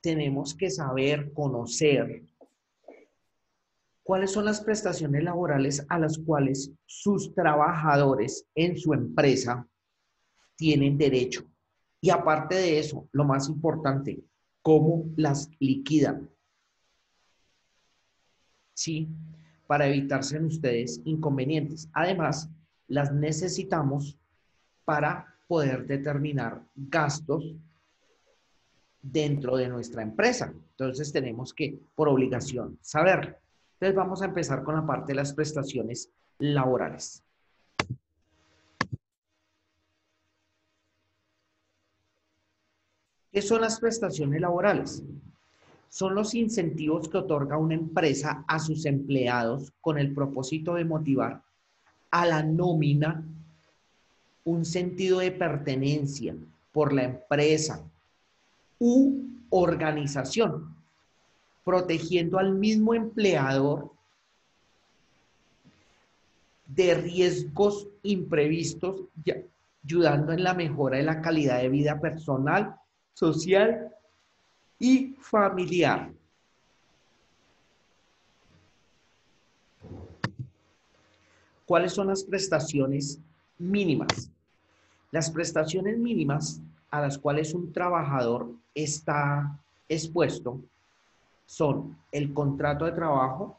tenemos que saber, conocer cuáles son las prestaciones laborales a las cuales sus trabajadores en su empresa tienen derecho. Y aparte de eso, lo más importante, cómo las liquidan. ¿Sí? Para evitarse en ustedes inconvenientes. Además, las necesitamos para poder determinar gastos dentro de nuestra empresa. Entonces tenemos que, por obligación, saberlo. Entonces vamos a empezar con la parte de las prestaciones laborales. ¿Qué son las prestaciones laborales? Son los incentivos que otorga una empresa a sus empleados con el propósito de motivar a la nómina un sentido de pertenencia por la empresa u organización, protegiendo al mismo empleador de riesgos imprevistos y ayudando en la mejora de la calidad de vida personal, social y familiar. ¿Cuáles son las prestaciones mínimas? Las prestaciones mínimas a las cuales un trabajador está expuesto son el contrato de trabajo,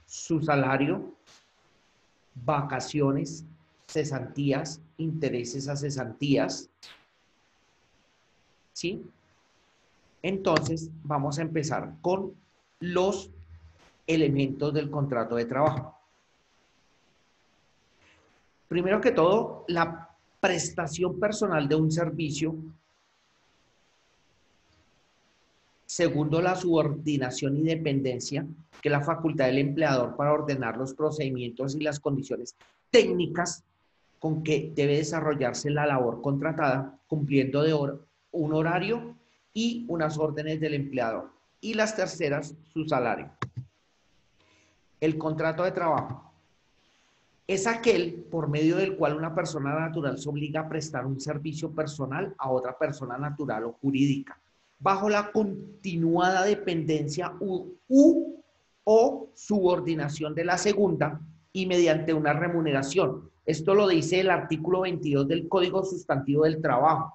su salario, vacaciones, cesantías, intereses a cesantías, ¿sí? Entonces, vamos a empezar con los elementos del contrato de trabajo. Primero que todo, la prestación personal de un servicio. Segundo, la subordinación y dependencia, que es la facultad del empleador para ordenar los procedimientos y las condiciones técnicas con que debe desarrollarse la labor contratada, cumpliendo un horario y unas órdenes del empleador. Y las terceras, su salario. El contrato de trabajo es aquel por medio del cual una persona natural se obliga a prestar un servicio personal a otra persona natural o jurídica, bajo la continuada dependencia o subordinación de la segunda y mediante una remuneración. Esto lo dice el artículo 22 del Código Sustantivo del Trabajo.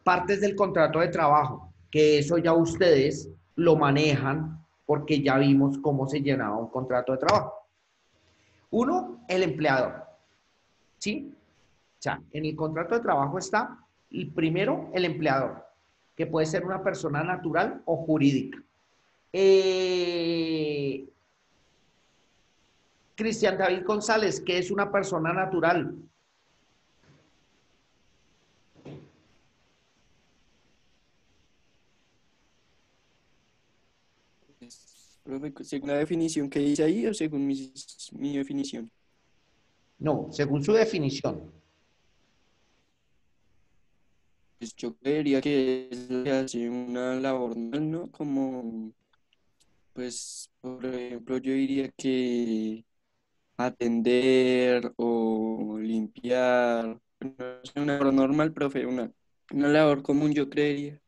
Partes del contrato de trabajo, que eso ya ustedes lo manejan porque ya vimos cómo se llenaba un contrato de trabajo. Uno, el empleador, ¿sí? O sea, en el contrato de trabajo está el primero, el empleador, que puede ser una persona natural o jurídica. Cristian David González, que es una persona natural. Profe, ¿según la definición que dice ahí o según mi definición? No, según su definición. Pues yo creería que es lo que hace una labor normal, ¿no? Como, pues, por ejemplo, yo diría que atender o limpiar, no sé, una labor normal, profe, una labor común, yo creería.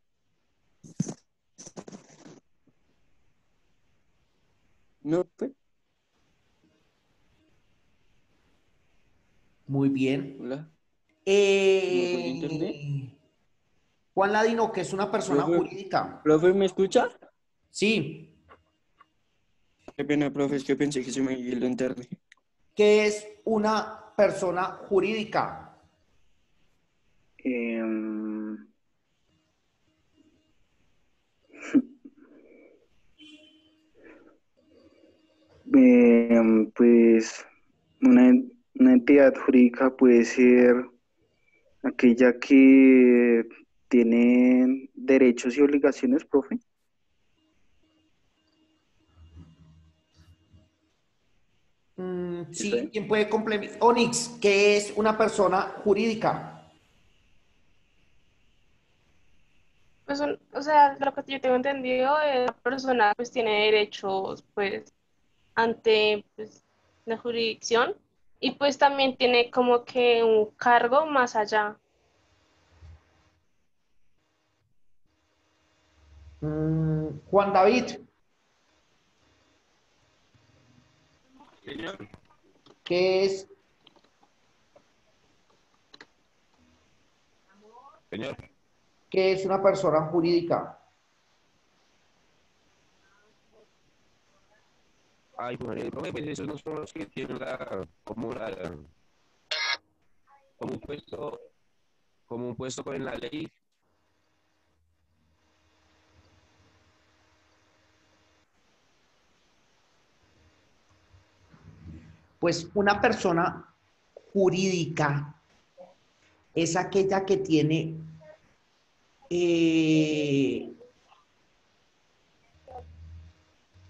¿No, pues? Muy bien. Hola, ¿se me fue el internet? Juan Ladino, que es una persona Profe, jurídica. profe, ¿me escucha? Sí, Qué pena, profe, es que pensé que se me iba el internet. que es una persona jurídica. Em, pues una entidad jurídica puede ser aquella que tiene derechos y obligaciones, profe. ¿Sí está Sí, bien? ¿quién puede complementar? Onix, que es una persona jurídica. Pues, o sea, lo que yo tengo entendido, la persona pues tiene derechos pues ante pues, la jurisdicción y pues también tiene como que un cargo más allá. Juan David, Señor, ¿qué es? señor. ¿Qué es una persona jurídica? Ay, profe, pues esos no son los que tienen como un puesto, como un puesto con la ley. Pues una persona jurídica es aquella que tiene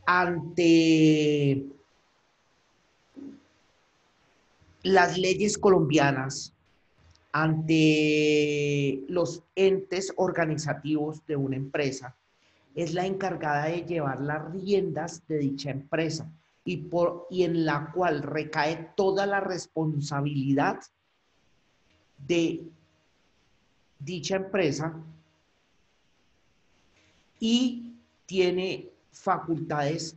ante las leyes colombianas, ante los entes organizativos de una empresa, es la encargada de llevar las riendas de dicha empresa y en la cual recae toda la responsabilidad de dicha empresa y tiene facultades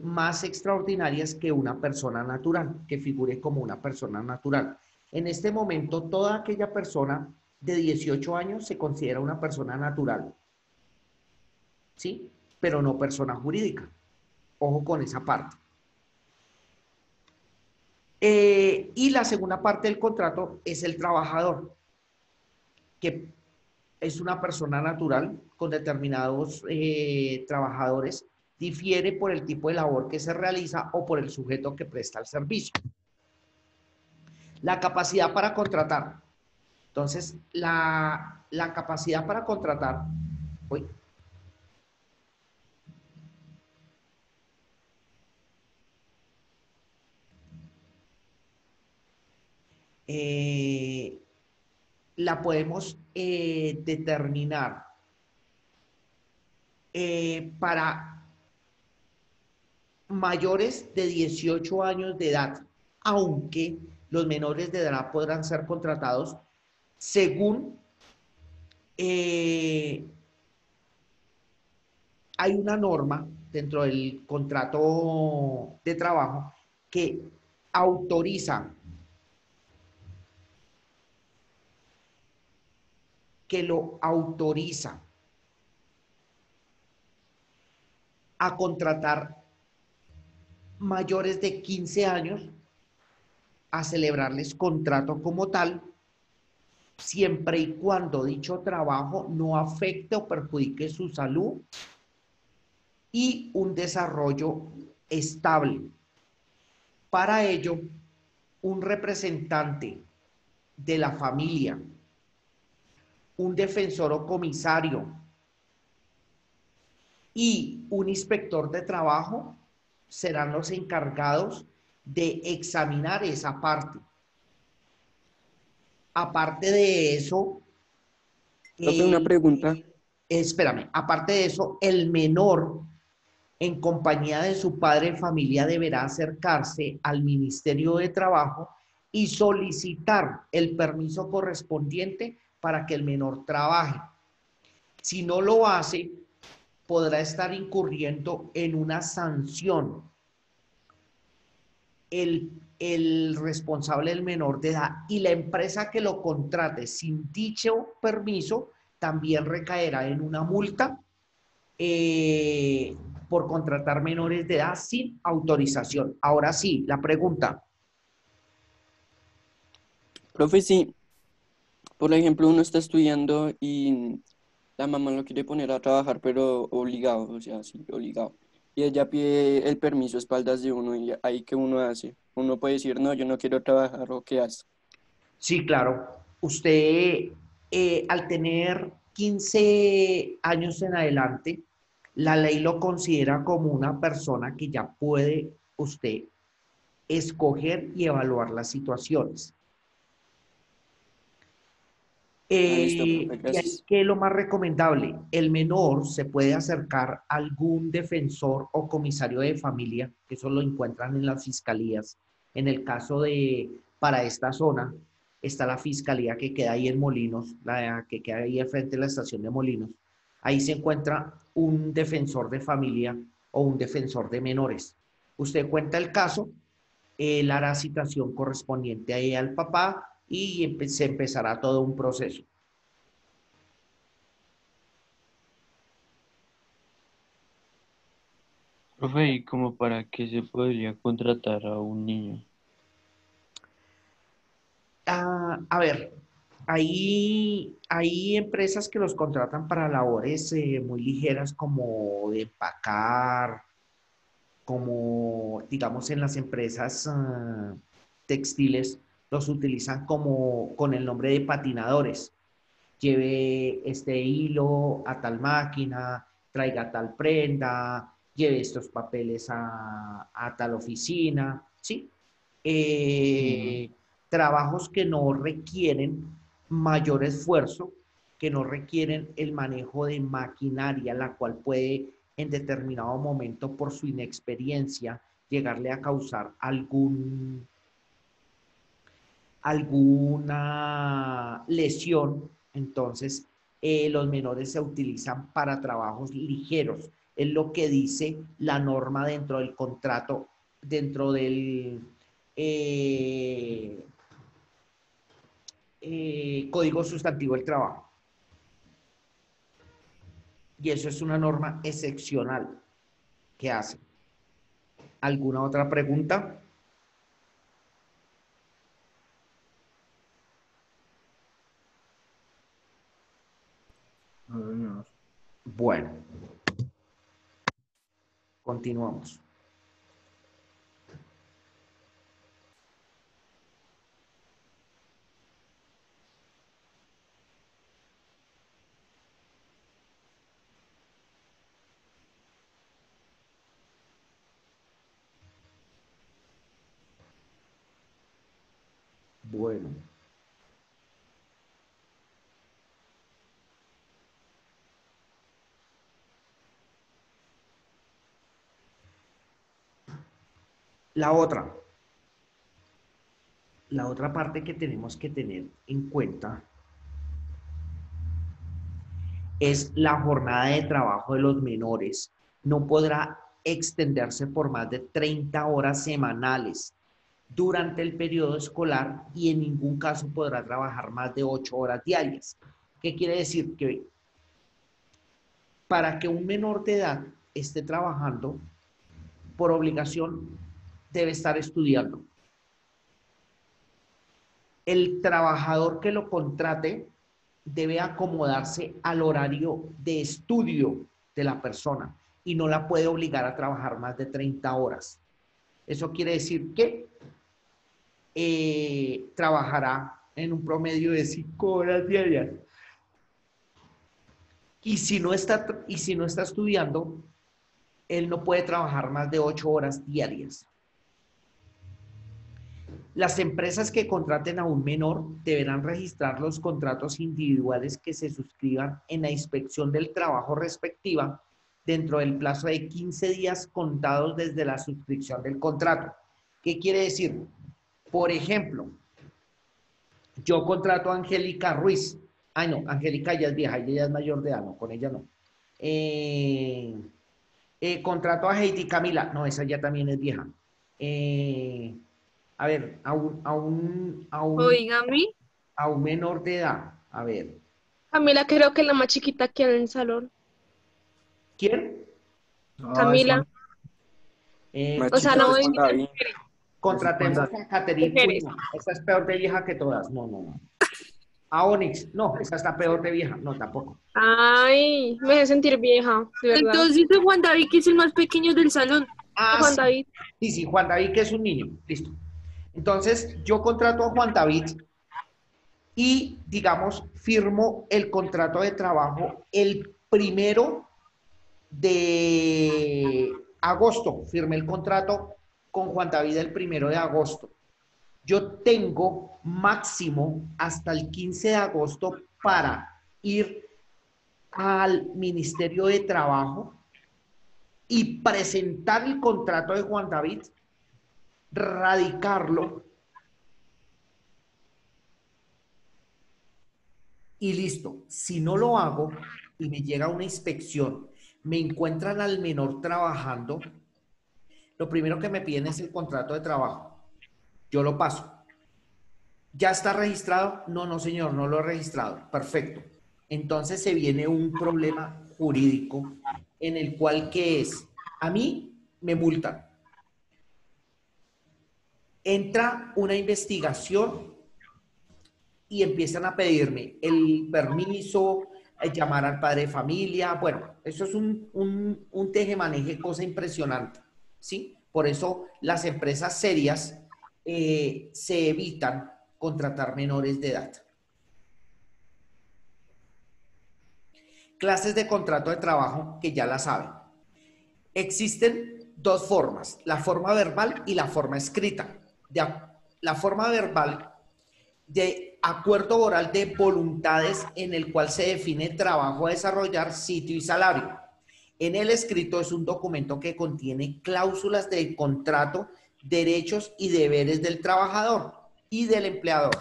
más extraordinarias que una persona natural, que figure como una persona natural. En este momento, toda aquella persona de 18 años se considera una persona natural, ¿sí? Pero no persona jurídica. Ojo con esa parte. Y la segunda parte del contrato es el trabajador, que es una persona natural con determinados trabajadores, difiere por el tipo de labor que se realiza o por el sujeto que presta el servicio. La capacidad para contratar. Entonces, la capacidad para contratar, uy, la podemos determinar para mayores de 18 años de edad, aunque los menores de edad podrán ser contratados según hay una norma dentro del contrato de trabajo que autoriza, que lo autoriza a contratar mayores de 15 años, a celebrarles contrato como tal, siempre y cuando dicho trabajo no afecte o perjudique su salud y un desarrollo estable. Para ello, un representante de la familia, un defensor o comisario y un inspector de trabajo serán los encargados de examinar esa parte. Aparte de eso, Profe, una pregunta. espérame, aparte de eso, el menor en compañía de su padre de familia deberá acercarse al Ministerio de Trabajo y solicitar el permiso correspondiente para que el menor trabaje. Si no lo hace, podrá estar incurriendo en una sanción el responsable del menor de edad, y la empresa que lo contrate sin dicho permiso también recaerá en una multa por contratar menores de edad sin autorización. Ahora sí, la pregunta. Profe, sí, por ejemplo, uno está estudiando y la mamá lo quiere poner a trabajar, pero obligado, o sea, sí, obligado. Y ella pide el permiso a espaldas de uno y ahí qué uno hace. Uno puede decir, no, yo no quiero trabajar o qué hace. Sí, claro. Usted, al tener 15 años en adelante, la ley lo considera como una persona que ya puede usted escoger y evaluar las situaciones. Ah, listo, profe, Y ahí, gracias. ¿qué es lo más recomendable? El menor se puede acercar a algún defensor o comisario de familia, que eso lo encuentran en las fiscalías. En el caso de, para esta zona, está la fiscalía que queda ahí en Molinos, la que queda ahí al frente de la estación de Molinos. Ahí se encuentra un defensor de familia o un defensor de menores. Usted cuenta el caso, él hará citación correspondiente ahí al papá y se empezará todo un proceso. Profe, ¿y como para qué se podría contratar a un niño? A ver, hay empresas que los contratan para labores muy ligeras como de empacar, como digamos en las empresas textiles, los utilizan como con el nombre de patinadores. Lleve este hilo a tal máquina, traiga tal prenda, lleve estos papeles a tal oficina, ¿sí? Sí. Eh, Trabajos que no requieren mayor esfuerzo, que no requieren el manejo de maquinaria, la cual puede en determinado momento por su inexperiencia llegarle a causar alguna lesión. Entonces, los menores se utilizan para trabajos ligeros. Es lo que dice la norma dentro del contrato, dentro del eh, Código Sustantivo del Trabajo. Y eso es una norma excepcional que hace. ¿Alguna otra pregunta? Bueno, continuamos. Bueno, la otra. La otra parte que tenemos que tener en cuenta es la jornada de trabajo de los menores. No podrá extenderse por más de 30 horas semanales durante el periodo escolar y en ningún caso podrá trabajar más de 8 horas diarias. ¿Qué quiere decir? Que para que un menor de edad esté trabajando, por obligación debe estar estudiando. El trabajador que lo contrate debe acomodarse al horario de estudio de la persona y no la puede obligar a trabajar más de 30 horas. Eso quiere decir que trabajará en un promedio de 5 horas diarias. Y si no está estudiando, él no puede trabajar más de 8 horas diarias. Las empresas que contraten a un menor deberán registrar los contratos individuales que se suscriban en la inspección del trabajo respectiva dentro del plazo de 15 días contados desde la suscripción del contrato. ¿Qué quiere decir? Por ejemplo, yo contrato a Angélica Ruiz. Ay, no, Angélica ya es vieja, ella ya es mayor de edad, no, con ella no. Contrato a Heidi Camila, no, esa ya también es vieja. A ver, Oígame, a un menor de edad, a ver, Camila creo que es la más chiquita aquí en el salón. ¿quién? Camila, Más o sea, chiquito no es es Juan David. Contratemos a Catherine, uy, mujeres. no, esa es peor de vieja que todas, no, no, no. A Onyx, no, esa está peor de vieja, no, tampoco. Ay, me hace sentir vieja, de verdad. Entonces, de Juan David, que es el más pequeño del salón. Ah, Juan sí, David, sí, sí, Juan David, que es un niño, listo. Entonces, yo contrato a Juan David y, digamos, firmo el contrato de trabajo el 1 de agosto. Firmé el contrato con Juan David el 1 de agosto. Yo tengo máximo hasta el 15 de agosto para ir al Ministerio de Trabajo y presentar el contrato de Juan David, radicarlo y listo. Si no lo hago, y me llega una inspección, me encuentran al menor trabajando, lo primero que me piden es el contrato de trabajo. Yo lo paso. ¿Ya está registrado? No, no, señor, no lo he registrado. Perfecto. Entonces se viene un problema jurídico en el cual, ¿qué es? A mí me multan. Entra una investigación y empiezan a pedirme el permiso, llamar al padre de familia. Bueno, eso es un tejemaneje, cosa impresionante, ¿sí? Por eso las empresas serias se evitan contratar menores de edad. Clases de contrato de trabajo que ya la saben. Existen dos formas, la forma verbal y la forma escrita. La forma verbal de acuerdo oral de voluntades en el cual se define trabajo a desarrollar, sitio y salario. En el escrito es un documento que contiene cláusulas de contrato, derechos y deberes del trabajador y del empleador.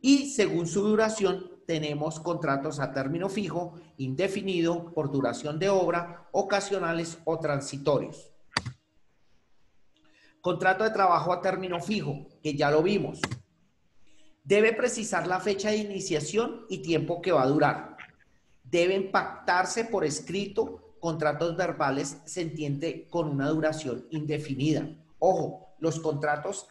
Y según su duración, tenemos contratos a término fijo, indefinido, por duración de obra, ocasionales o transitorios. Contrato de trabajo a término fijo, que ya lo vimos. Debe precisar la fecha de iniciación y tiempo que va a durar. Deben pactarse por escrito. Contratos verbales se entiende con una duración indefinida. Ojo, los contratos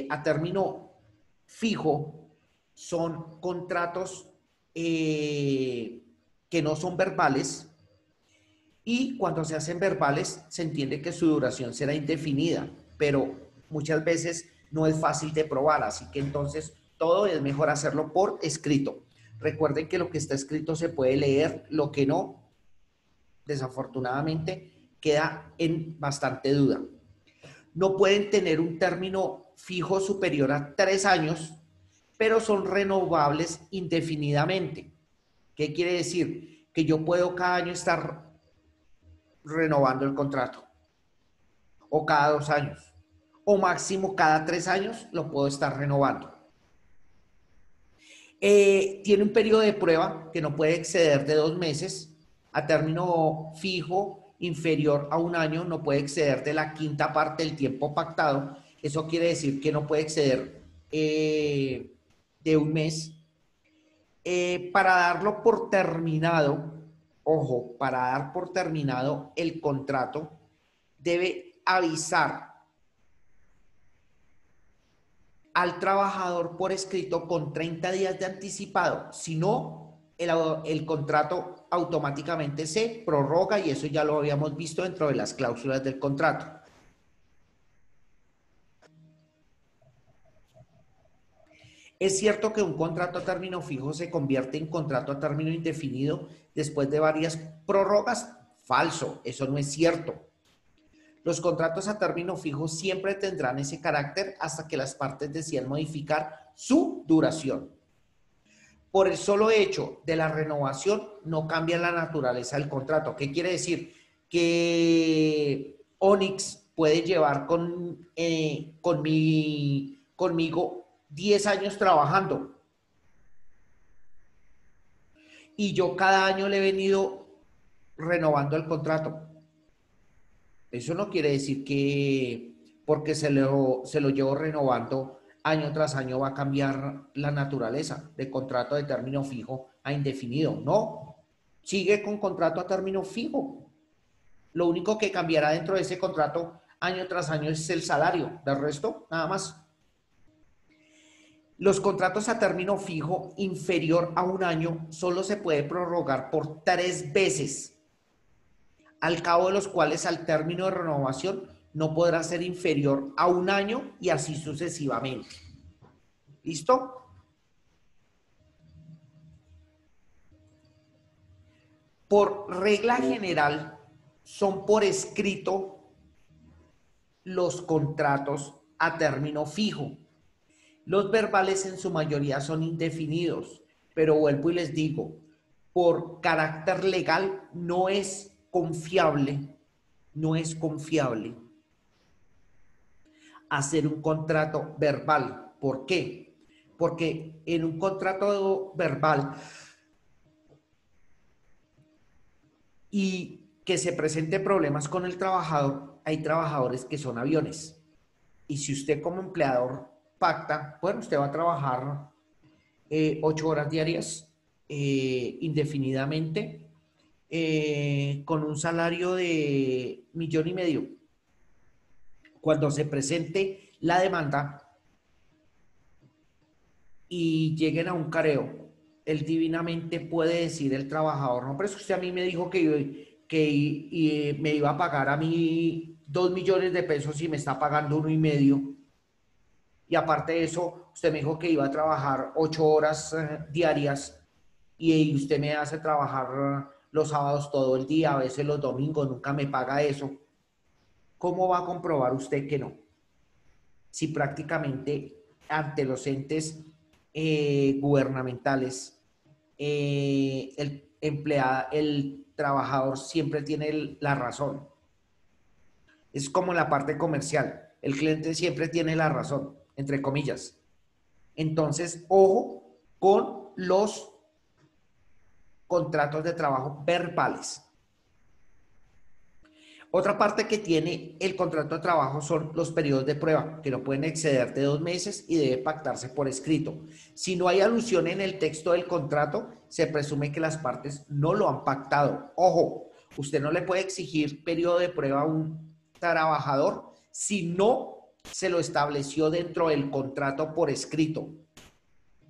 a término fijo son contratos que no son verbales, y cuando se hacen verbales se entiende que su duración será indefinida, pero muchas veces no es fácil de probar, así que entonces todo es mejor hacerlo por escrito. Recuerden que lo que está escrito se puede leer, lo que no, desafortunadamente, queda en bastante duda. No pueden tener un término fijo superior a 3 años, pero son renovables indefinidamente. ¿Qué quiere decir? Que yo puedo cada año estar renovando el contrato, o cada 2 años, o máximo cada 3 años lo puedo estar renovando. Tiene un periodo de prueba que no puede exceder de 2 meses. A término fijo inferior a 1 año no puede exceder de la quinta parte del tiempo pactado. Eso quiere decir que no puede exceder de 1 mes. Para darlo por terminado, ojo, para dar por terminado el contrato, debe avisar al trabajador por escrito con 30 días de anticipado. Si no, el contrato automáticamente se prorroga, y eso ya lo habíamos visto dentro de las cláusulas del contrato. ¿Es cierto que un contrato a término fijo se convierte en contrato a término indefinido después de varias prórrogas? Falso, eso no es cierto. Los contratos a término fijo siempre tendrán ese carácter hasta que las partes decidan modificar su duración. Por el solo hecho de la renovación no cambia la naturaleza del contrato. ¿Qué quiere decir? Que Onyx puede llevar conmigo 10 años trabajando, y yo cada año le he venido renovando el contrato. Eso no quiere decir que porque se lo llevo renovando año tras año va a cambiar la naturaleza de contrato de término fijo a indefinido. No, sigue con contrato a término fijo. Lo único que cambiará dentro de ese contrato año tras año es el salario. Del resto, nada más. Los contratos a término fijo inferior a 1 año solo se puede prorrogar por 3 veces, al cabo de los cuales al término de renovación no podrá ser inferior a 1 año, y así sucesivamente. ¿Listo? Por regla general, son por escrito los contratos a término fijo. Los verbales en su mayoría son indefinidos, pero vuelvo y les digo, por carácter legal no es confiable hacer un contrato verbal. ¿Por qué? porque en un contrato verbal y que se presenten problemas con el trabajador, hay trabajadores que son aviones. Y si usted como empleador pacta, bueno, usted va a trabajar 8 horas diarias indefinidamente con un salario de 1,5 millones. Cuando se presente la demanda y lleguen a un careo, él divinamente puede decir el trabajador, no, pero es que usted a mí me dijo que me iba a pagar a mí 2 millones de pesos y me está pagando 1,5. Y aparte de eso, usted me dijo que iba a trabajar 8 horas diarias y usted me hace trabajar los sábados todo el día, a veces los domingos, nunca me paga eso. ¿Cómo va a comprobar usted que no? Si prácticamente ante los entes gubernamentales, el trabajador siempre tiene la razón. Es como en la parte comercial, el cliente siempre tiene la razón, entre comillas. Entonces, ojo con los contratos de trabajo verbales. Otra parte que tiene el contrato de trabajo son los periodos de prueba, que no pueden exceder de 2 meses y debe pactarse por escrito. Si no hay alusión en el texto del contrato, se presume que las partes no lo han pactado. Ojo, usted no le puede exigir periodo de prueba a un trabajador si no se lo estableció dentro del contrato por escrito.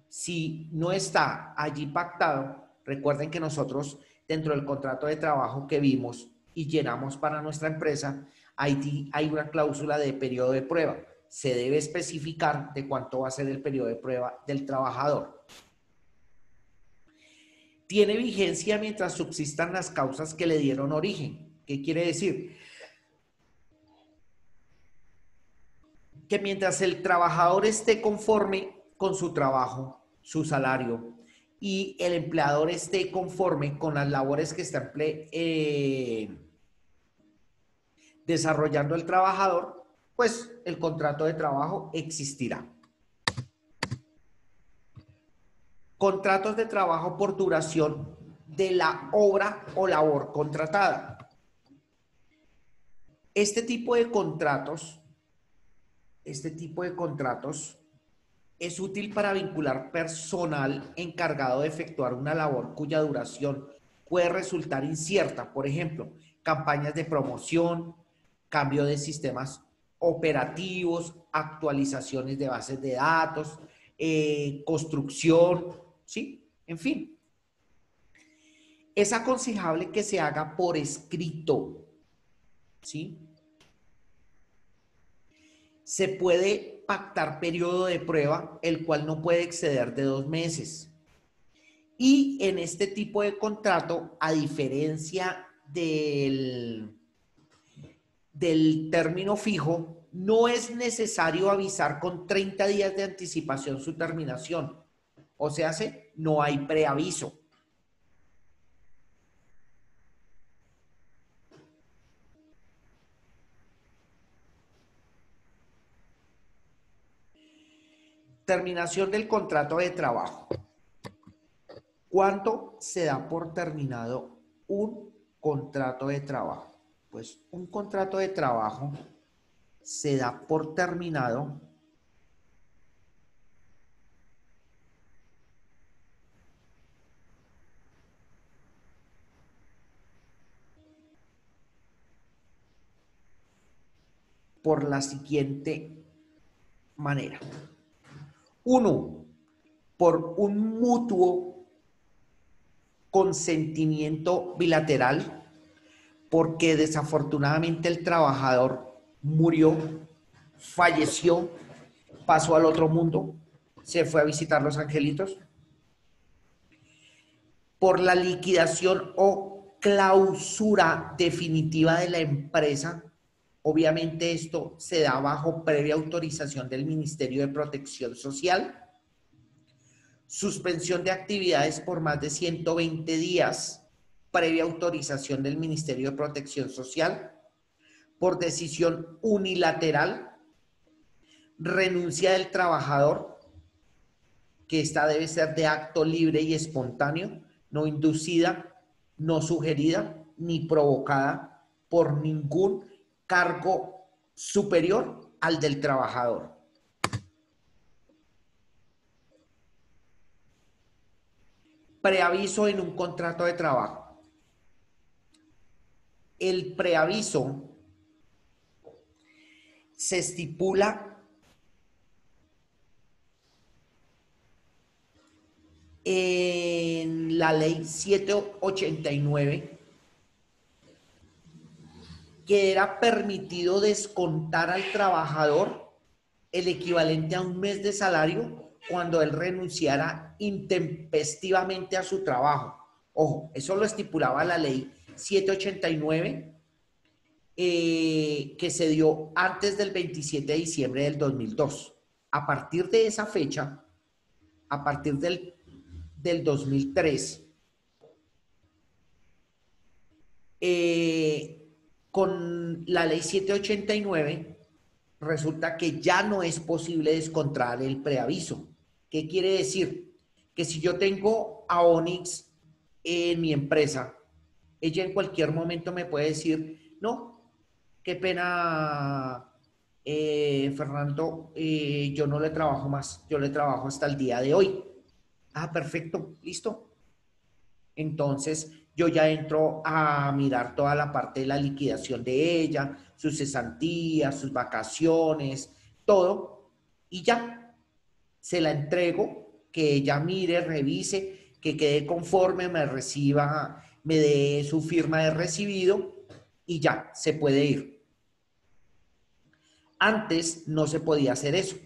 Si no está allí pactado, recuerden que nosotros dentro del contrato de trabajo que vimos y llenamos para nuestra empresa, hay una cláusula de periodo de prueba. Se debe especificar de cuánto va a ser el periodo de prueba del trabajador. Tiene vigencia mientras subsistan las causas que le dieron origen. ¿Qué quiere decir? Que mientras el trabajador esté conforme con su trabajo, su salario, y el empleador esté conforme con las labores que está desarrollando el trabajador, pues el contrato de trabajo existirá. Contratos de trabajo por duración de la obra o labor contratada. Este tipo de contratos es útil para vincular personal encargado de efectuar una labor cuya duración puede resultar incierta. Por ejemplo, campañas de promoción, cambio de sistemas operativos, actualizaciones de bases de datos, construcción, ¿sí? En fin. Es aconsejable que se haga por escrito, ¿sí? Se puede pactar periodo de prueba, el cual no puede exceder de 2 meses. Y en este tipo de contrato, a diferencia del término fijo, no es necesario avisar con 30 días de anticipación su terminación. O sea, no hay preaviso. Terminación del contrato de trabajo. ¿Cuándo se da por terminado un contrato de trabajo? Pues un contrato de trabajo se da por terminado por la siguiente manera. 1, por un mutuo consentimiento bilateral, porque desafortunadamente el trabajador murió, falleció, pasó al otro mundo, se fue a visitar los angelitos. Por la liquidación o clausura definitiva de la empresa. Obviamente esto se da bajo previa autorización del Ministerio de Protección Social. Suspensión de actividades por más de 120 días, previa autorización del Ministerio de Protección Social. Por decisión unilateral, renuncia del trabajador que esta debe ser de acto libre y espontáneo, no inducida, no sugerida, ni provocada por ningún cargo superior al del trabajador. Preaviso en un contrato de trabajo. El preaviso se estipula en la ley 789 que era permitido descontar al trabajador el equivalente a un mes de salario cuando él renunciara intempestivamente a su trabajo. Ojo, eso lo estipulaba la ley 789 que se dio antes del 27 de diciembre del 2002. A partir de esa fecha, a partir del 2003, con la ley 789, resulta que ya no es posible descontar el preaviso. ¿Qué quiere decir? Que si yo tengo a Onyx en mi empresa, ella en cualquier momento me puede decir, no, qué pena, Fernando, yo no le trabajo más, yo le trabajo hasta el día de hoy. Ah, perfecto, listo. Entonces, yo ya entro a mirar toda la parte de la liquidación de ella, sus cesantías, sus vacaciones, todo, y ya se la entrego, que ella mire, revise, que quede conforme, me reciba, me dé su firma de recibido y ya, se puede ir. Antes no se podía hacer eso.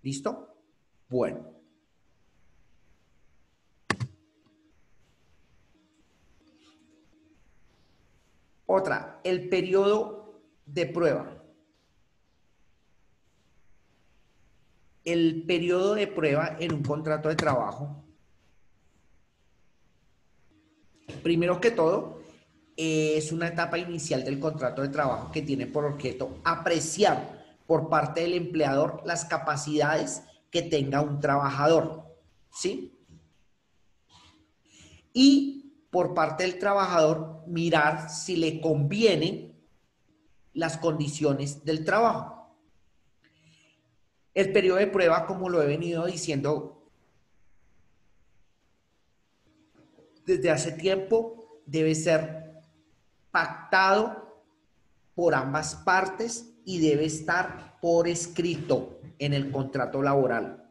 ¿Listo? Bueno. Otra, el periodo de prueba. El periodo de prueba en un contrato de trabajo, primero que todo, es una etapa inicial del contrato de trabajo que tiene por objeto apreciar por parte del empleador las capacidades que tenga un trabajador, ¿sí? Y por parte del trabajador, mirar si le convienen las condiciones del trabajo. El periodo de prueba, como lo he venido diciendo desde hace tiempo, debe ser pactado por ambas partes y debe estar por escrito en el contrato laboral.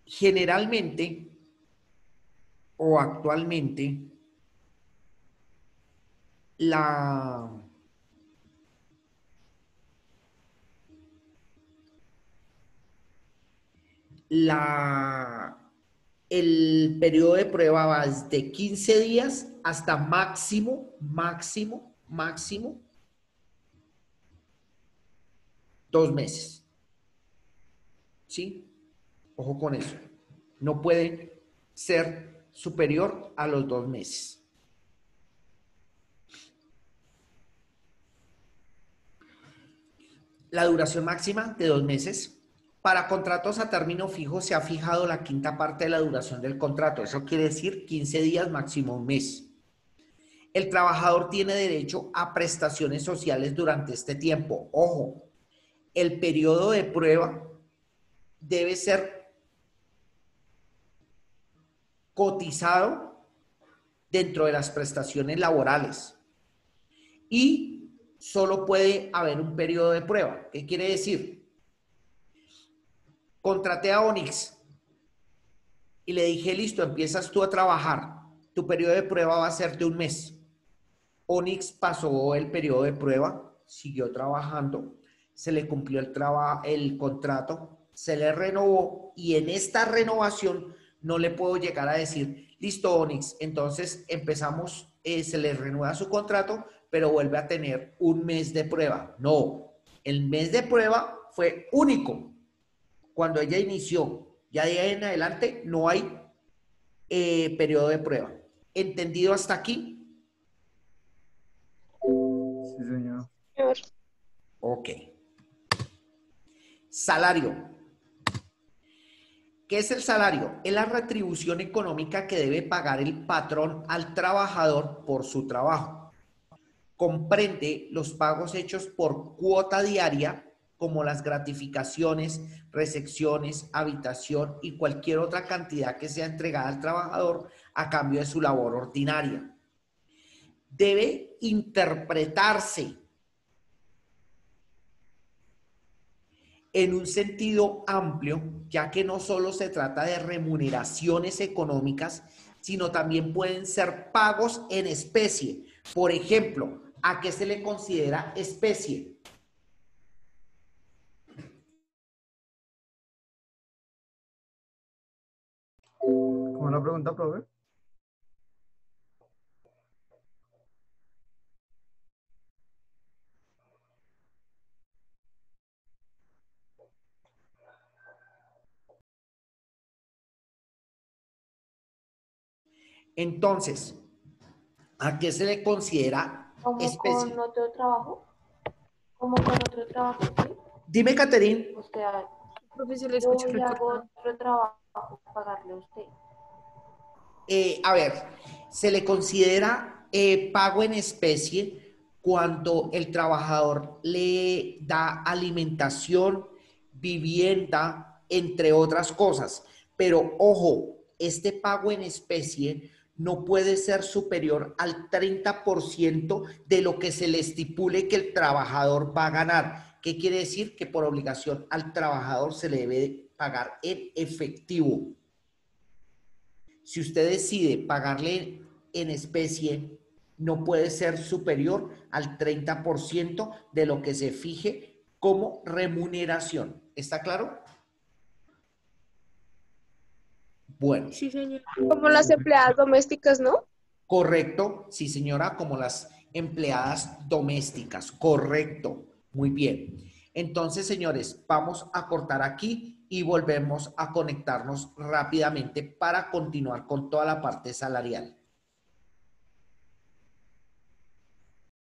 Generalmente o actualmente, el periodo de prueba va desde 15 días hasta máximo 2 meses. ¿Sí? Ojo con eso. No puede ser superior a los 2 meses. La duración máxima de 2 meses. Para contratos a término fijo se ha fijado la quinta parte de la duración del contrato. Eso quiere decir 15 días, máximo un mes. El trabajador tiene derecho a prestaciones sociales durante este tiempo. Ojo, el periodo de prueba debe ser cotizado dentro de las prestaciones laborales y solo puede haber un periodo de prueba. ¿Qué quiere decir? Contraté a Onyx y le dije, listo, empiezas tú a trabajar. Tu periodo de prueba va a ser de un mes. Onyx pasó el periodo de prueba, siguió trabajando, se le cumplió el contrato, se le renovó y en esta renovación no le puedo llegar a decir, listo Onyx, entonces empezamos, se le renueva su contrato, pero vuelve a tener un mes de prueba. No, el mes de prueba fue único. Cuando ella inició, ya de ahí en adelante no hay periodo de prueba. ¿Entendido hasta aquí? Sí, señor. Ok. Salario. ¿Qué es el salario? Es la retribución económica que debe pagar el patrón al trabajador por su trabajo. Comprende los pagos hechos por cuota diaria, como las gratificaciones, recepciones, habitación y cualquier otra cantidad que sea entregada al trabajador a cambio de su labor ordinaria. Debe interpretarse en un sentido amplio, ya que no solo se trata de remuneraciones económicas, sino también pueden ser pagos en especie. Por ejemplo, ¿a qué se le considera especie? ¿Cómo la pregunta, profe? Entonces, ¿a qué se le considera ¿Como especie? con otro trabajo? ¿Como con otro trabajo? ¿Sí? Dime, Caterín. O sea, Profesor, le escucho yo le hago recortado. otro trabajo, pagarle a usted. A ver, se le considera pago en especie cuando el trabajador le da alimentación, vivienda, entre otras cosas. Pero ojo, este pago en especie no puede ser superior al 30% de lo que se le estipule que el trabajador va a ganar. ¿Qué quiere decir? Que por obligación al trabajador se le debe pagar en efectivo. Si usted decide pagarle en especie, no puede ser superior al 30% de lo que se fije como remuneración. ¿Está claro? Bueno, Sí, señor. Como las empleadas domésticas, ¿no? correcto. Sí, señora, como las empleadas domésticas. Correcto. Muy bien. Entonces, señores, vamos a cortar aquí y volvemos a conectarnos rápidamente para continuar con toda la parte salarial.